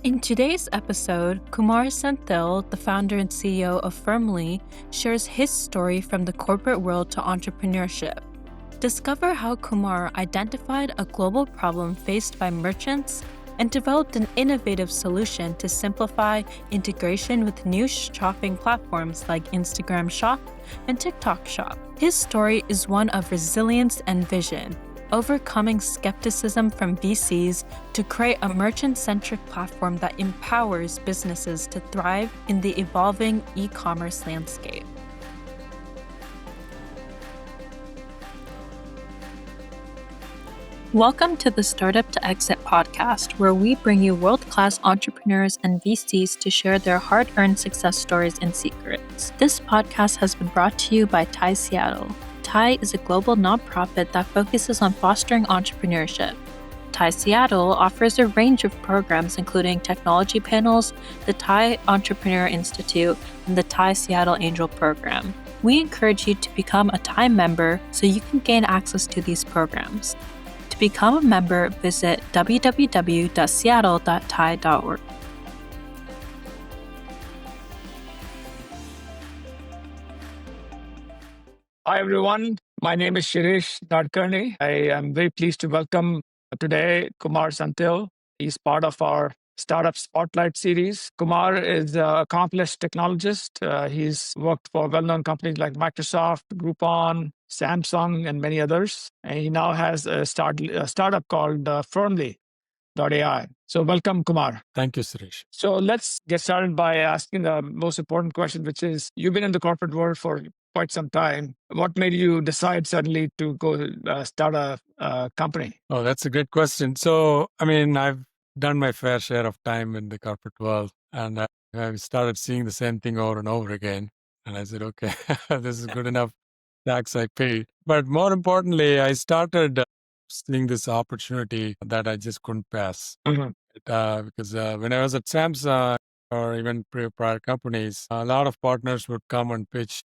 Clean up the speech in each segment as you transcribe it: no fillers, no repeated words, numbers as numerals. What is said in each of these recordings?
In today's episode, Kumar Senthil, the founder and CEO of Firmly, shares his story from the corporate world to entrepreneurship. Discover how Kumar identified a global problem faced by merchants and developed an innovative solution to simplify integration with new shopping platforms like Instagram Shop and TikTok Shop. His story is one of resilience and vision, overcoming skepticism from VCs to create a merchant-centric platform that empowers businesses to thrive in the evolving e-commerce landscape. Welcome to the Startup to Exit podcast, where we bring you world-class entrepreneurs and VCs to share their hard-earned success stories and secrets. This podcast has been brought to you by TIE Seattle. TIE is a global nonprofit that focuses on fostering entrepreneurship. TIE Seattle offers a range of programs including technology panels, the TIE Entrepreneur Institute, and the TIE Seattle Angel Program. We encourage you to become a TIE member so you can gain access to these programs. To become a member, visit www.seattle.tie.org. Hi, everyone. My name is Shirish Nadkarni. I am very pleased to welcome today Kumar Senthil. He's part of our Startup Spotlight series. Kumar is an accomplished technologist. He's worked for well-known companies like Microsoft, Groupon, Samsung, and many others. And he now has a startup called Firmly.ai. So welcome, Kumar. Thank you, Suresh. So let's get started by asking the most important question, which is, you've been in the corporate world for quite some time. What made you decide suddenly to go start a company? Oh, that's a great question. So, I've done my fair share of time in the corporate world, and I started seeing the same thing over and over again. And I said, okay, this is good enough tax I paid. But more importantly, I started seeing this opportunity that I just couldn't pass. Because when I was at Samsung or even prior companies, a lot of partners would come and pitch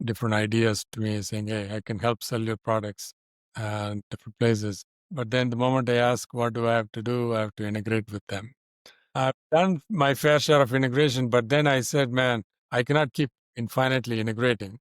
different ideas to me saying, hey, I can help sell your products and different places. But then the moment I ask, what do I have to do? I have to integrate with them. I've done my fair share of integration, but then I said, man, I cannot keep infinitely integrating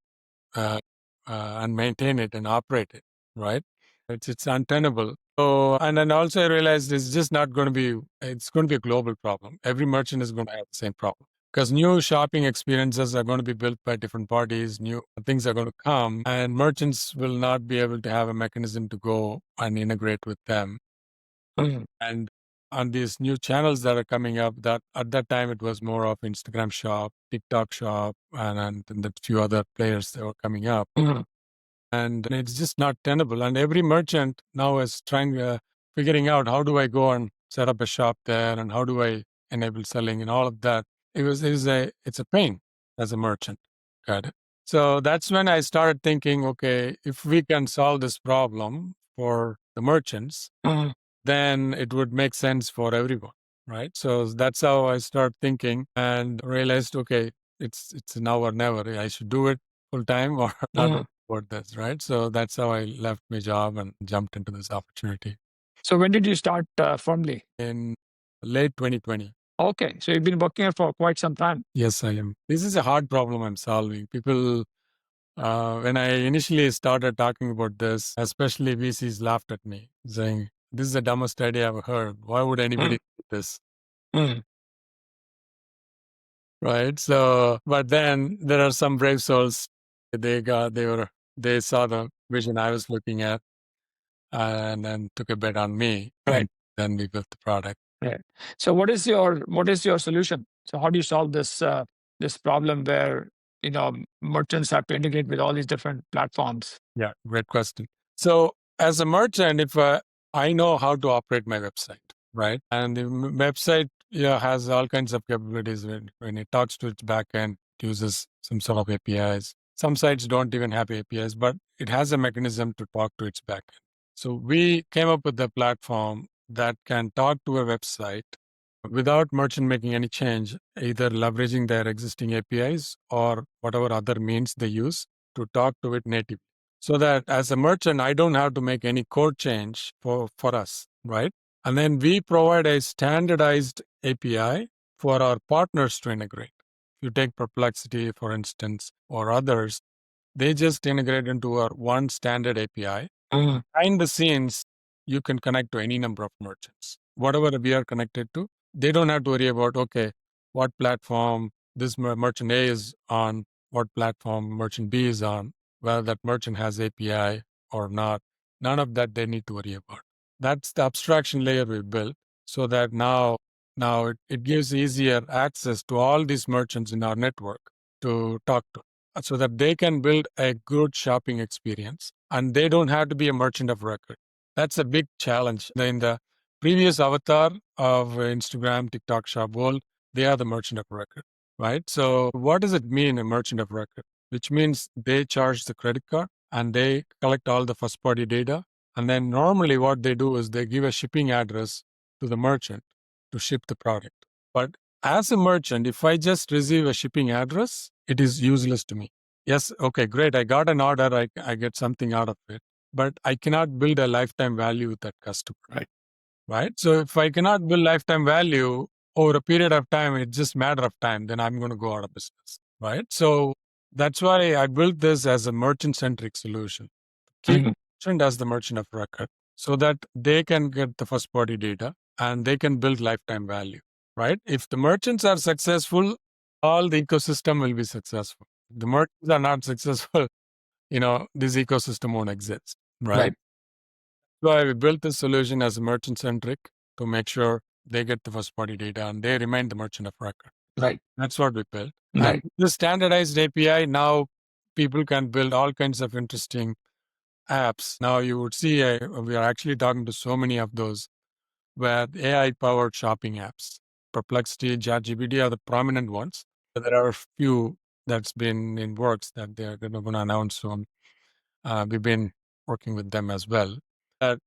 and maintain it and operate it, right? It's untenable. So, and then also I realized it's just not going to be, it's going to be a global problem. Every merchant is going to have the same problem because new shopping experiences are going to be built by different parties, new things are going to come, and merchants will not be able to have a mechanism to go and integrate with them. And on these new channels that are coming up, that at that time it was more of Instagram Shop, TikTok Shop, and the few other players that were coming up. And it's just not tenable. And every merchant now is trying, figuring out how do I go and set up a shop there, and how do I enable selling and all of that. It's a pain as a merchant. Got it. So that's when I started thinking, okay, if we can solve this problem for the merchants, then it would make sense for everyone, right? So that's how I started thinking and realized, okay, it's now or never. I should do it full time or not about this, right? So that's how I left my job and jumped into this opportunity. So when did you start Firmly? In late 2020. Okay, so you've been working for quite some time. Yes, I am. This is a hard problem I'm solving. People, when I initially started talking about this, especially VCs laughed at me, saying, this is the dumbest idea I've heard. Why would anybody do this? Right. So, but then there are some brave souls. They saw the vision I was looking at, and then took a bet on me. Right. Then we built the product. Right. So what is your solution? So how do you solve this problem where merchants have to integrate with all these different platforms? Yeah, great question. So as a merchant, if I know how to operate my website, right, and the website has all kinds of capabilities when it talks to its backend, it uses some sort of APIs. Some sites don't even have APIs, but it has a mechanism to talk to its backend. So we came up with a platform that can talk to a website without merchant making any change, either leveraging their existing APIs or whatever other means they use to talk to it natively. So that as a merchant, I don't have to make any code change for us, right? And then we provide a standardized API for our partners to integrate. If you take Perplexity, for instance, or others, they just integrate into our one standard API. Behind the scenes, you can connect to any number of merchants. Whatever we are connected to, they don't have to worry about, okay, what platform this merchant A is on, what platform merchant B is on, whether that merchant has API or not. None of that they need to worry about. That's the abstraction layer we built so that now it gives easier access to all these merchants in our network to talk to so that they can build a good shopping experience and they don't have to be a merchant of record. That's a big challenge. In the previous avatar of Instagram, TikTok Shop world, they are the merchant of record, right? So what does it mean, a merchant of record? Which means they charge the credit card and they collect all the first party data. And then normally what they do is they give a shipping address to the merchant to ship the product. But as a merchant, if I just receive a shipping address, it is useless to me. Yes, okay, great. I got an order, I get something out of it, but I cannot build a lifetime value with that customer. Right. So if I cannot build lifetime value over a period of time, it's just a matter of time, then I'm going to go out of business. Right. So that's why I built this as a merchant centric solution. Keep merchant as the merchant of record so that they can get the first party data and they can build lifetime value. Right. If the merchants are successful, all the ecosystem will be successful. If the merchants are not successful, this ecosystem won't exist. Right. So I built this solution as merchant centric to make sure they get the first party data and they remain the merchant of record. Right. That's what we built. Right. And the standardized API, now people can build all kinds of interesting apps. Now you would see we are actually talking to so many of those where AI powered shopping apps. Perplexity, ChatGPT are the prominent ones. But there are a few that's been in works that they're going to announce soon. We've been working with them as well.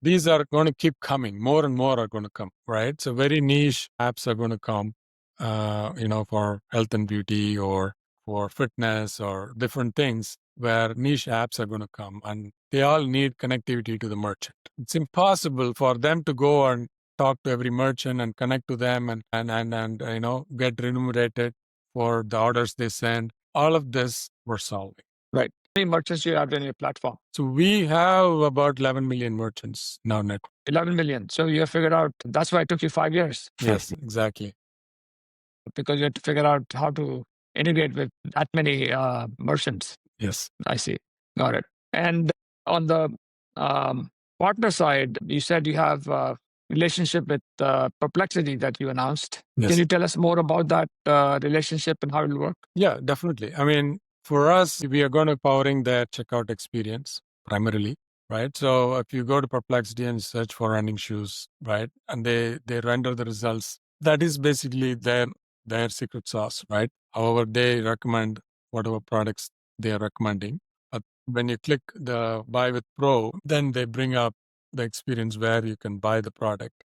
These are going to keep coming. More and more are going to come, right? So very niche apps are going to come, for health and beauty or for fitness or different things where niche apps are going to come and they all need connectivity to the merchant. It's impossible for them to go and talk to every merchant and connect to them and get remunerated for the orders they send. All of this we're solving. Right. How many merchants do you have in your platform? So we have about 11 million merchants in our network. 11 million. So you have figured out, that's why it took you 5 years. Yes, exactly. Because you had to figure out how to integrate with that many merchants. Yes. I see. Got it. And on the partner side, you said you have a relationship with Perplexity that you announced. Yes. Can you tell us more about that relationship and how it will work? Yeah, definitely. I mean, for us, we are going to powering their checkout experience primarily, right? So if you go to Perplexity and search for running shoes, right, and they render the results, that is basically their secret sauce, right? However, they recommend whatever products they are recommending. But when you click the Buy with Pro, then they bring up the experience where you can buy the product,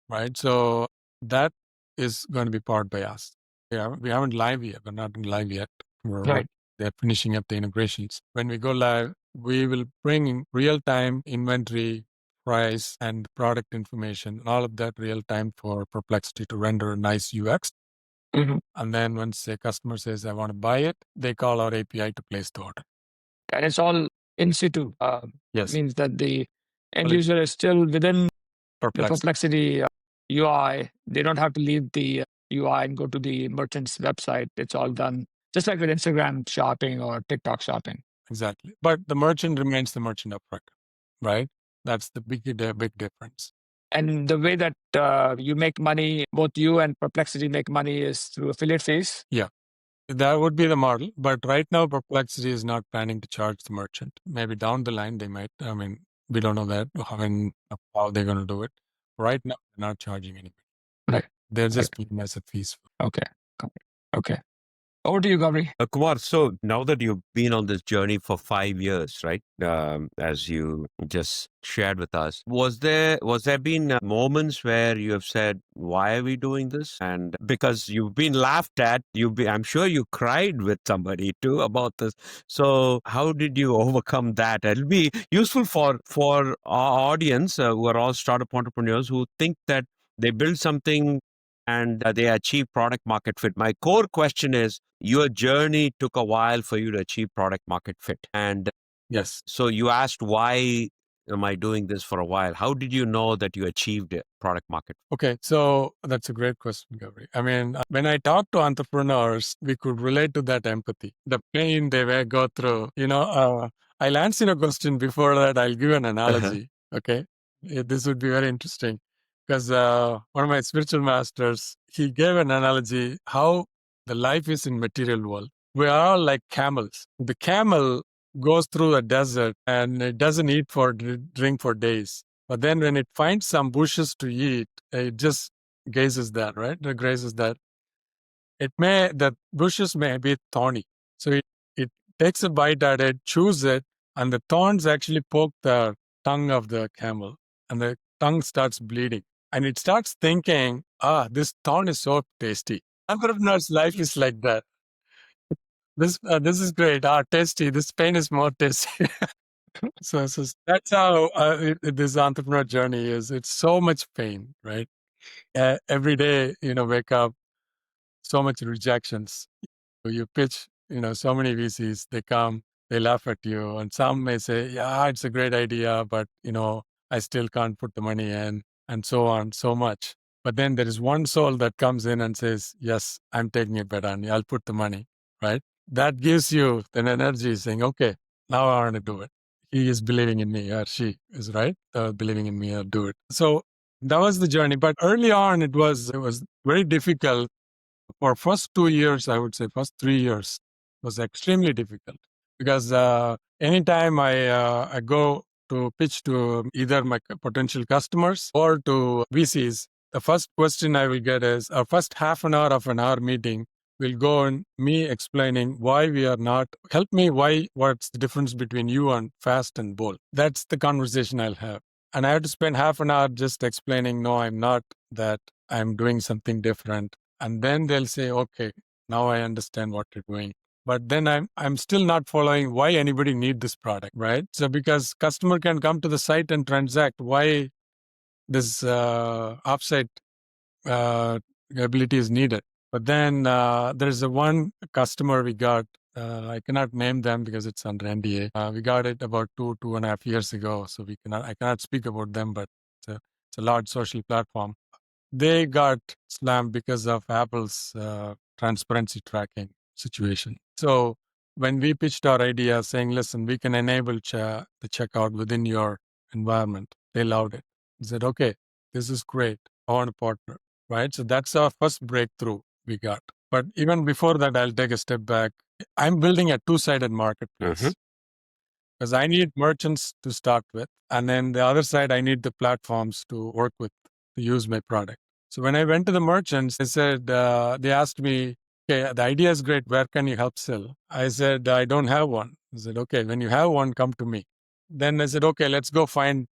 right? So that is going to be powered by us. Yeah, we haven't live yet. We're not live yet. They're finishing up the integrations. When we go live, we will bring in real-time inventory, price, and product information, all of that real-time for Perplexity to render a nice UX. And then once a customer says, I want to buy it, they call our API to place the order. And it's all in situ. Yes. Means that the end user is still within the Perplexity UI. They don't have to leave the UI and go to the merchant's website. It's all done just like with Instagram shopping or TikTok shopping. Exactly. But the merchant remains the merchant of record, right? That's the big difference. And the way that you make money, both you and Perplexity make money is through affiliate fees? Yeah. That would be the model. But right now, Perplexity is not planning to charge the merchant. Maybe down the line, they might. I mean, we don't know that, how they're going to do it. Right now, they're not charging anybody. Right. They're just paying us a fees. Okay. Okay. Over to you, Gabri. Kumar, so now that you've been on this journey for 5 years, right? As you just shared with us, was there been moments where you have said, "Why are we doing this?" And because you've been laughed at, I'm sure you cried with somebody too about this. So how did you overcome that? It'll be useful for our audience who are all startup entrepreneurs who think that they build something and they achieve product market fit. My core question is, your journey took a while for you to achieve product market fit. And Yes. so you asked, why am I doing this for a while? How did you know that you achieved it, product market? Okay, so that's a great question, Gabri. I mean, when I talk to entrepreneurs, we could relate to that empathy, the pain they may go through. I'll answer a question. Before that, I'll give an analogy. Okay, this would be very interesting because one of my spiritual masters, he gave an analogy how the life is in material world. We are all like camels. The camel goes through a desert and it doesn't eat for drink for days. But then when it finds some bushes to eat, it just gazes that, right? It grazes that. The bushes may be thorny. So it takes a bite at it, chews it, and the thorns actually poke the tongue of the camel, and the tongue starts bleeding. And it starts thinking, this thorn is so tasty. Entrepreneur's life is like that. This is great. Tasty. This pain is more tasty. So that's how this entrepreneur journey is. It's so much pain, right? Every day, wake up, so much rejections. You pitch, so many VCs, they come, they laugh at you, and some may say, yeah, it's a great idea, but, I still can't put the money in, and so on, so much. But then there is one soul that comes in and says, yes, I'm taking a bet on you. I'll put the money, right? That gives you an energy saying, okay, now I want to do it. He is believing in me, or she is, right? Believing in me, I'll do it. So that was the journey. But early on, it was very difficult. For first 2 years, I would say first 3 years was extremely difficult because anytime I go to pitch to either my potential customers or to VCs, the first question I will get is our first half an hour of an hour meeting will go on me explaining why we are not, help me, what's the difference between you and fast and bold. That's the conversation I'll have. And I have to spend half an hour just explaining, no, I'm not that, I'm doing something different. And then they'll say, okay, now I understand what you're doing. But then I'm still not following why anybody need this product, right? So because customer can come to the site and transact, why this offsite ability is needed. But then there's a one customer we got. I cannot name them because it's under NDA. We got it about 2.5 years ago, so I cannot speak about them. But it's a large social platform. They got slammed because of Apple's transparency tracking situation. So when we pitched our idea saying, listen, we can enable the checkout within your environment, they loved it. They said, okay, this is great. I want to partner, right? So that's our first breakthrough we got. But even before that, I'll take a step back. I'm building a two-sided marketplace because I need merchants to start with. And then the other side, I need the platforms to work with to use my product. So when I went to the merchants, they said, they asked me, okay, the idea is great. Where can you help sell? I said, I don't have one. I said, okay, when you have one, come to me. Then I said, okay, let's go find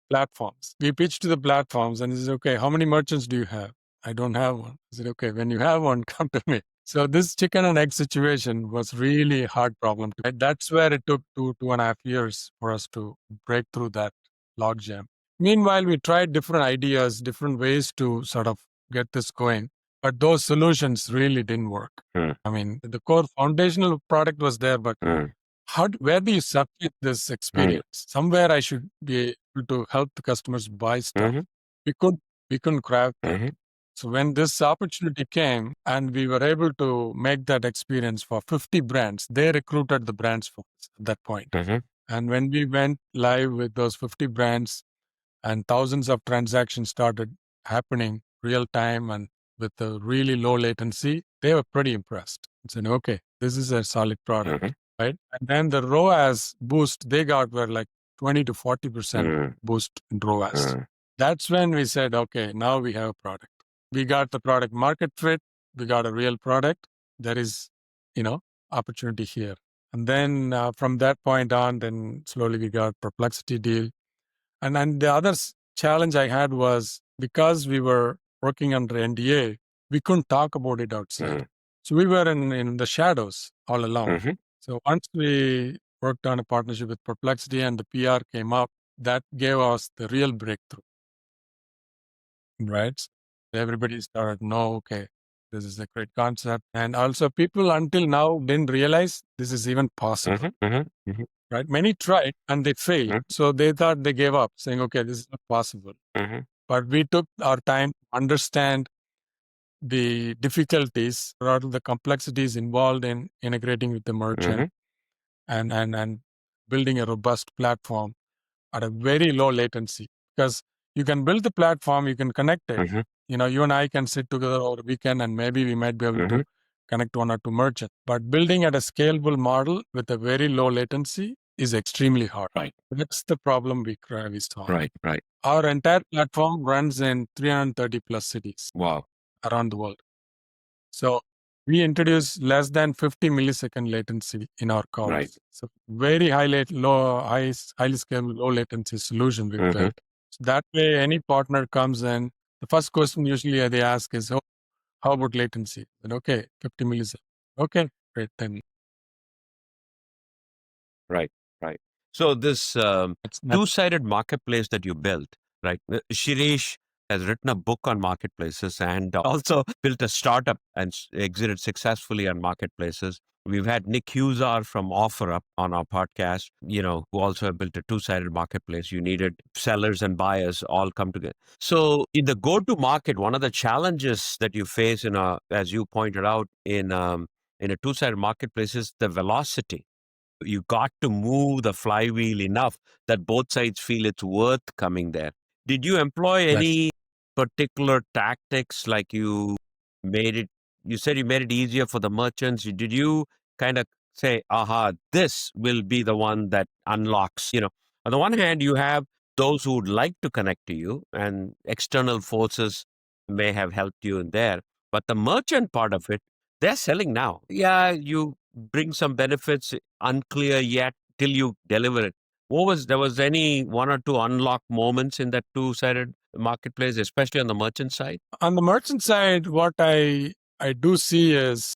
platforms. We pitched to the platforms and he said, okay, how many merchants do you have? I don't have one. I said, okay, when you have one, come to me. So this chicken and egg situation was really a hard problem. That's where it took 2.5 years for us to break through that logjam. Meanwhile, we tried different ideas, different ways to sort of get this going, but those solutions really didn't work. I mean, the core foundational product was there, but where do you substitute this experience? Somewhere I should be able to help the customers buy stuff. We couldn't craft that. So when this opportunity came and we were able to make that experience for 50 brands, they recruited the brands for us at that point. And when we went live with those 50 brands and thousands of transactions started happening real time and with a really low latency, they were pretty impressed and said, okay, this is a solid product, right? And then the ROAS boost they got were like 20 to 40% boost in ROAS. That's when we said, okay, now we have a product. We got the product market fit. We got a real product. There is opportunity here. And then from that point on, then slowly we got Perplexity deal. And then the other challenge I had was because we were working under NDA, we couldn't talk about it outside. So we were in the shadows all along. So once we worked on a partnership with Perplexity and the PR came up, that gave us the real breakthrough, right? Everybody started, no, okay, this is a great concept. And also people until now didn't realize this is even possible, right? Many tried and they failed. So they thought they gave up saying, okay, this is not possible. But we took our time to understand the difficulties or the complexities involved in integrating with the merchant and building a robust platform at a very low latency. Because you can build the platform, you can connect it. You and I can sit together over the weekend and maybe we might be able to connect one or two merchants. But building at a scalable model with a very low latency is extremely hard. Right. That's the problem we solve. Right. Our entire platform runs in 330 plus cities. Wow. Around the world. So we introduce less than 50 millisecond latency in our calls. Right. So very highly scalable, low latency solution we built. So that way, any partner comes in, the first question usually they ask is, oh, how about latency? And okay, 50 milliseconds. Okay, great. Then Right. So this it's not two-sided marketplace that you built, right? Shirish has written a book on marketplaces and also built a startup and exited successfully on marketplaces. We've had Nick Huszar from OfferUp on our podcast, who also built a two-sided marketplace. You needed sellers and buyers all come together. So in the go-to-market, one of the challenges that you face as you pointed out in a two-sided marketplace is the velocity. You got to move the flywheel enough that both sides feel it's worth coming there. Did you employ any particular tactics like you said you made it easier for the merchants? Did you kind of say, aha, this will be the one that unlocks, on the one hand, you have those who would like to connect to you and external forces may have helped you in there. But the merchant part of it, they're selling now. Yeah, you bring some benefits, unclear yet till you deliver it. There was any one or two unlock moments in that two-sided marketplace, especially on the merchant side? On the merchant side, what I do see is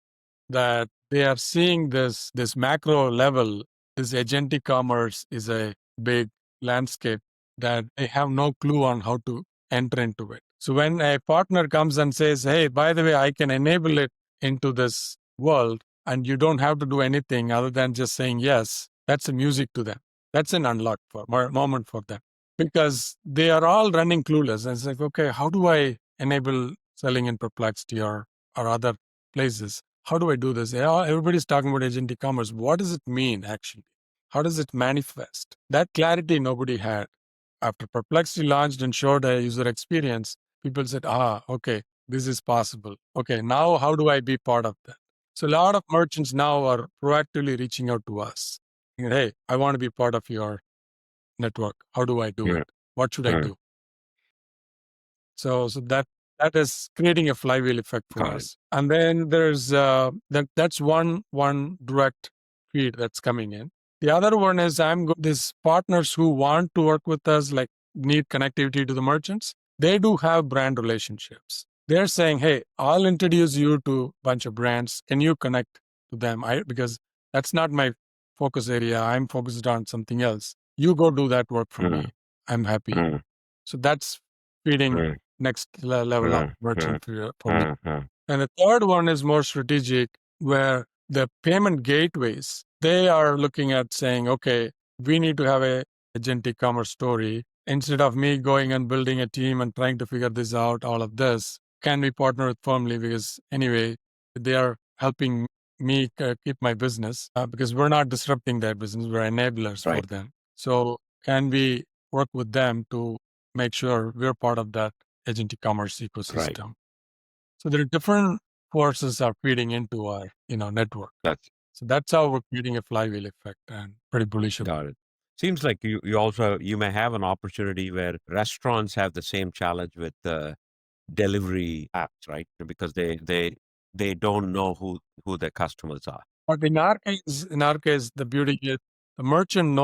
that they are seeing this macro level. This agentic commerce is a big landscape that they have no clue on how to enter into it. So when a partner comes and says, hey, by the way, I can enable it into this world and you don't have to do anything other than just saying yes, that's a music to them. That's an unlock moment for them. Because they are all running clueless. And it's like, okay, how do I enable selling in Perplexity or other places? How do I do this? Everybody's talking about agentic commerce. What does it mean, actually? How does it manifest? That clarity nobody had. After Perplexity launched and showed a user experience, people said, okay, this is possible. Okay, now how do I be part of that? So a lot of merchants now are proactively reaching out to us. Hey, I want to be part of your network. How do I do it? What should I do? So that is creating a flywheel effect for us. And then there's that's one direct feed that's coming in. The other one is these partners who want to work with us, like need connectivity to the merchants. They do have brand relationships. They're saying, hey, I'll introduce you to a bunch of brands. Can you connect to them? Because that's not my focus area. I'm focused on something else. You go do that work for me. I'm happy. So that's feeding next level up merchant for me. And the third one is more strategic, where the payment gateways, they are looking at saying, okay, we need to have a agentic commerce story. Instead of me going and building a team and trying to figure this out, all of this, can we partner with Firmly? Because anyway, they are helping me keep my business because we're not disrupting their business. We're enablers for them. So can we work with them to make sure we're part of that agentic commerce ecosystem? So there are different forces are feeding into our network. So that's how we're creating a flywheel effect, and pretty bullish about it. Got it. Seems like you may have an opportunity where restaurants have the same challenge with delivery apps, right? Because they don't know who their customers are. But in our case, the beauty is the merchant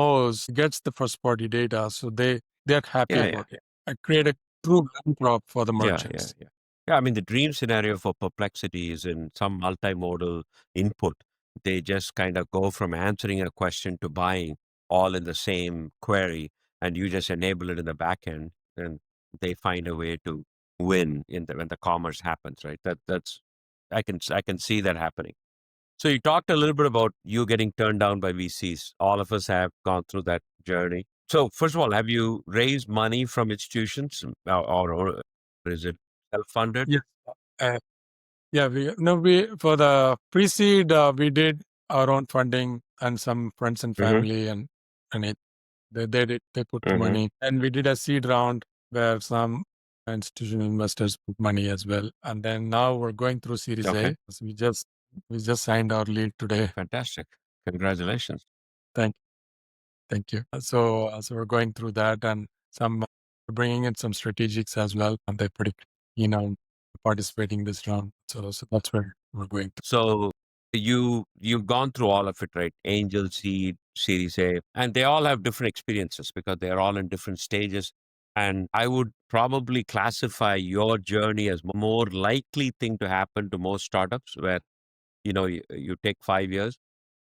gets the first party data, so they're happy about it. I create a true value prop for the merchants. Yeah, I mean, the dream scenario for Perplexity is in some multimodal input. They just kind of go from answering a question to buying all in the same query, and you just enable it in the back end, and they find a way to win when the commerce happens, right? That's I can see that happening. So you talked a little bit about you getting turned down by VCs. All of us have gone through that journey. So first of all, have you raised money from institutions, or is it self-funded? Yes. Yeah, we for the pre-seed we did our own funding and some friends and family and they put money, and we did a seed round where some institutional investors put money as well, and then now we're going through Series A. So we just signed our lead today. Fantastic! Congratulations. Thank you. So we're going through that, and some bringing in some strategics as well, and they're pretty participating this round. So that's where we're going to. So you've gone through all of it, right? Angel seed, Series A, and they all have different experiences because they're all in different stages. And I would probably classify your journey as more likely thing to happen to most startups, where you take 5 years,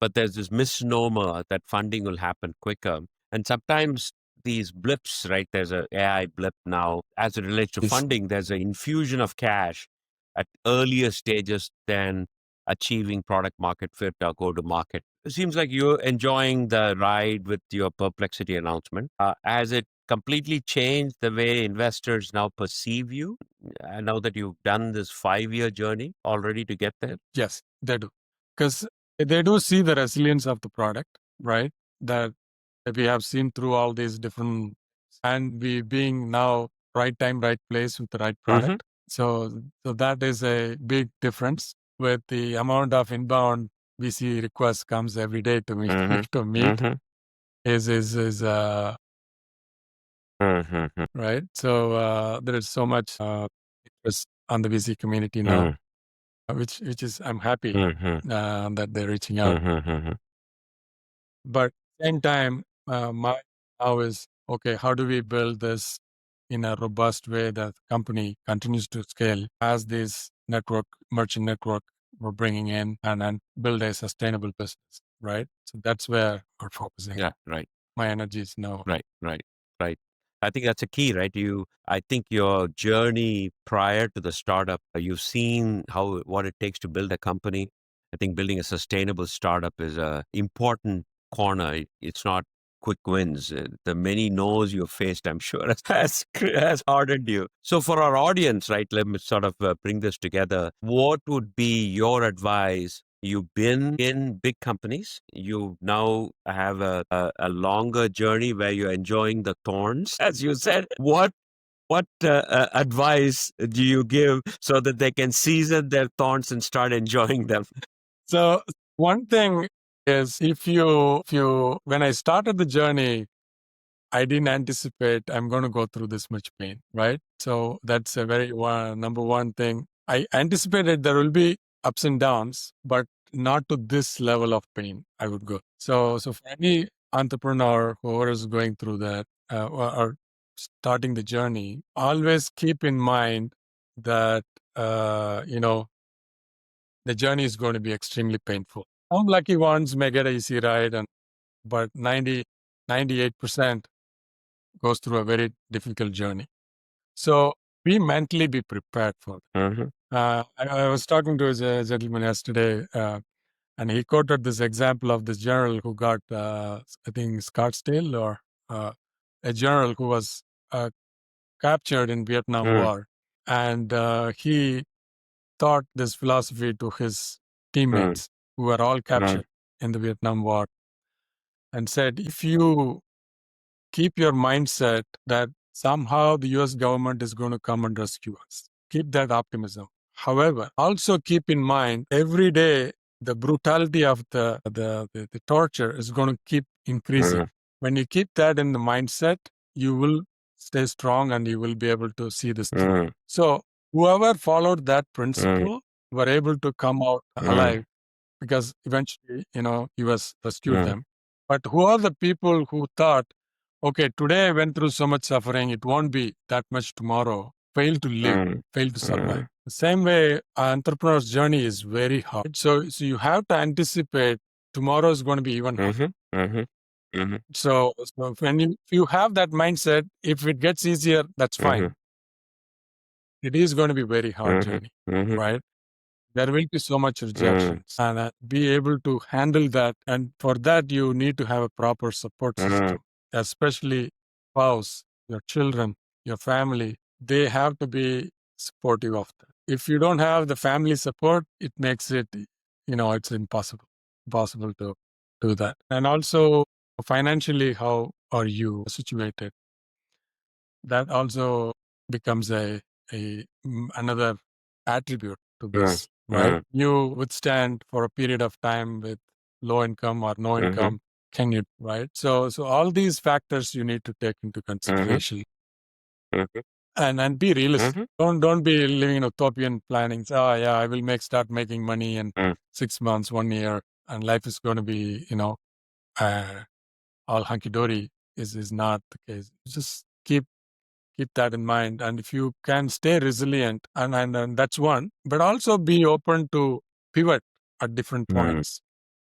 but there's this misnomer that funding will happen quicker. And sometimes these blips, right? There's a AI blip now as it relates to funding. There's an infusion of cash at earlier stages than achieving product market fit or go to market. It seems like you're enjoying the ride with your Perplexity announcement. Has it completely changed the way investors now perceive you? Now that you've done this 5-year journey already to get there? Yes, they do. Because they do see the resilience of the product, right? That we have seen through all these different, and we being now right time, right place with the right product. So that is a big difference with the amount of inbound VC requests comes every day to meet is right. So there is so much interest on the VC community now, which is I'm happy that they're reaching out. But same time, my now is okay. How do we build this in a robust way that the company continues to scale as this merchant network we're bringing in, and build a sustainable business, right? So that's where we're focusing. Yeah, right. My energy is now. Right. I think that's a key, right? I think your journey prior to the startup, you've seen what it takes to build a company. I think building a sustainable startup is a important corner. It's not quick wins. The many no's you've faced, I'm sure, has hardened you. So for our audience, right, let me sort of bring this together. What would be your advice? You've been in big companies. You now have a longer journey where you're enjoying the thorns, as you said. What advice do you give so that they can season their thorns and start enjoying them? So one thing is, if you when I started the journey, I didn't anticipate I'm going to go through this much pain, right? So that's a very number one thing. I anticipated there will be ups and downs, but not to this level of pain I would go. So for any entrepreneur, whoever is going through that or starting the journey, always keep in mind that, the journey is going to be extremely painful. Some lucky ones may get an easy ride, but 98% goes through a very difficult journey. So be mentally be prepared for it. I was talking to a gentleman yesterday, and he quoted this example of this general who got, I think, Scottsdale, or a general who was captured in Vietnam War. And he taught this philosophy to his teammates who were all captured in the Vietnam War, and said, if you keep your mindset that somehow the US government is going to come and rescue us, keep that optimism. However, also keep in mind every day the brutality of the torture is going to keep increasing. When you keep that in the mindset, you will stay strong and you will be able to see this through. So whoever followed that principle were able to come out alive because eventually, US rescued them. But who are the people who thought, okay, today I went through so much suffering, it won't be that much tomorrow, fail to live, fail to survive. The same way, an entrepreneur's journey is very hard. So you have to anticipate tomorrow is going to be even harder. So if you have that mindset, if it gets easier, that's fine. It is going to be very hard journey, right? There will be so much rejections, and be able to handle that. And for that, you need to have a proper support system, especially spouse, your children, your family. They have to be supportive of that. If you don't have the family support, it makes it, it's impossible to do that. And also financially, how are you situated? That also becomes another attribute to this, right? You withstand for a period of time with low income or no income. Can you, right? So all these factors you need to take into consideration. And be realistic. Don't be living in utopian plannings. Oh yeah, I will start making money in 6 months, 1 year, and life is going to be, all hunky dory. Is not the case. Just keep that in mind. And if you can stay resilient, and that's one, but also be open to pivot at different points,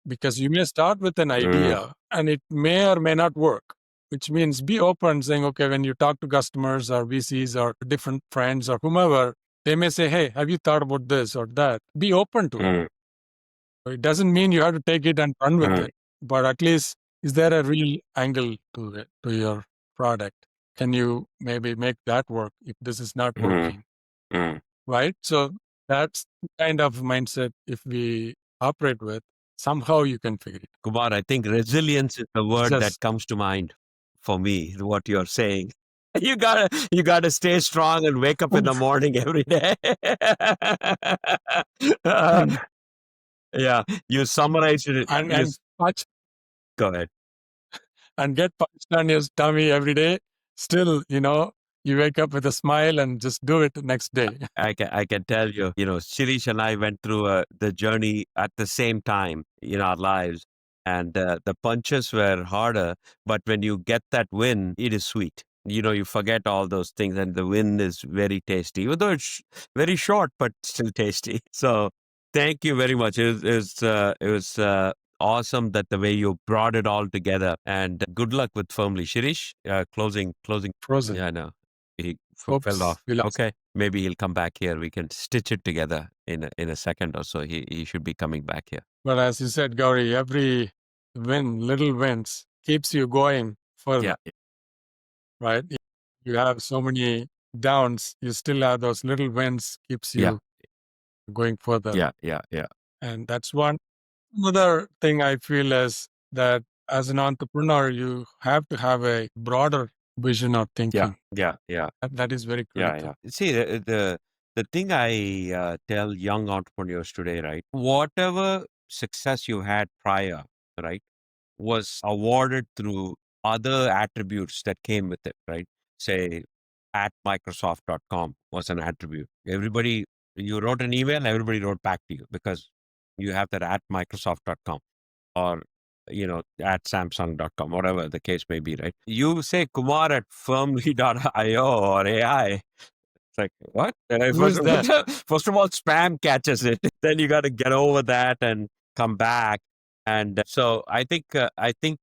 because you may start with an idea and it may or may not work, which means be open, saying, okay, when you talk to customers or VCs or different friends or whomever, they may say, hey, have you thought about this or that? Be open to it. It doesn't mean you have to take it and run with it, but at least, is there a real angle to it, to your product? Can you maybe make that work if this is not working? Right? So that's the kind of mindset if we operate with, somehow you can figure it. Kumar, I think resilience is the word that Just- comes to mind for me, what you're saying. You gotta stay strong and wake up in the morning every day. Yeah, you summarized it. and Go ahead. and get punched on your tummy every day. Still, you wake up with a smile and just do it the next day. I can tell you, Shirish and I went through the journey at the same time in our lives, and the punches were harder. But when you get that win, it is sweet. You forget all those things, and the win is very tasty, even though it's very short, but still tasty. So, thank you very much. It was awesome that the way you brought it all together, and good luck with Firmly. Shirish, closing. Frozen. Yeah, I know. He Oops, fell off. we lost. Okay, maybe he'll come back here. We can stitch it together in a second or so. He should be coming back here. But as you said, Gauri, every little wins, keeps you going further. Yeah, Right? You have so many downs, you still have those little wins, keeps you going further. yeah. And that's one. Another thing I feel is that as an entrepreneur, you have to have a broader vision of thinking. Yeah. That is very critical. Yeah. See, the thing I tell young entrepreneurs today, right? Whatever success you had prior, right, was awarded through other attributes that came with it, right? Say, at Microsoft.com was an attribute. You wrote an email, everybody wrote back to you because you have that at Microsoft.com or, at Samsung.com, whatever the case may be, right? You say Kumar at firmly.io or AI. It's like, what? Who is that? First of all, spam catches it. Then you got to get over that and come back. And so I think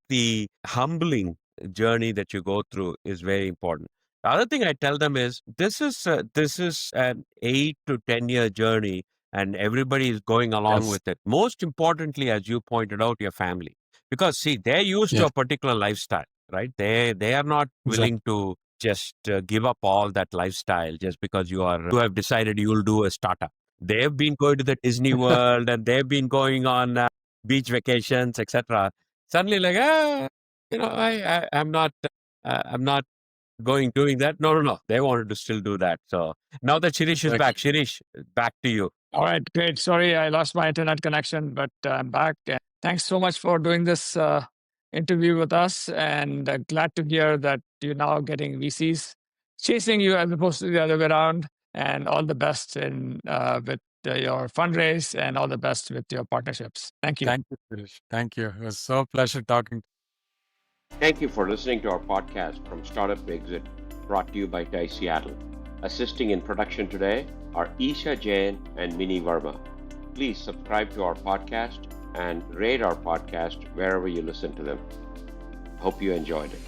the humbling journey that you go through is very important. The other thing I tell them is this is an 8 to 10 year journey, and everybody is going along with it. Most importantly, as you pointed out, your family, because see, they're used to a particular lifestyle, right? They are not willing to just give up all that lifestyle just because you have decided you'll do a startup. They've been going to the Disney World and they've been going on beach vacations, etc. Suddenly, like, I'm not doing that. No. They wanted to still do that. So now that Shirish is back, Shirish, back to you. All right, great. Sorry, I lost my internet connection, but I'm back. Thanks so much for doing this interview with us, and glad to hear that you're now getting VCs chasing you as opposed to the other way around. And all the best with your fundraise and all the best with your partnerships. Thank you. Thank you, Suresh. Thank you. It was so a pleasure talking. Thank you for listening to our podcast from Startup to Exit, brought to you by TIE Seattle. Assisting in production today are Isha Jain and Mini Verma. Please subscribe to our podcast and rate our podcast wherever you listen to them. Hope you enjoyed it.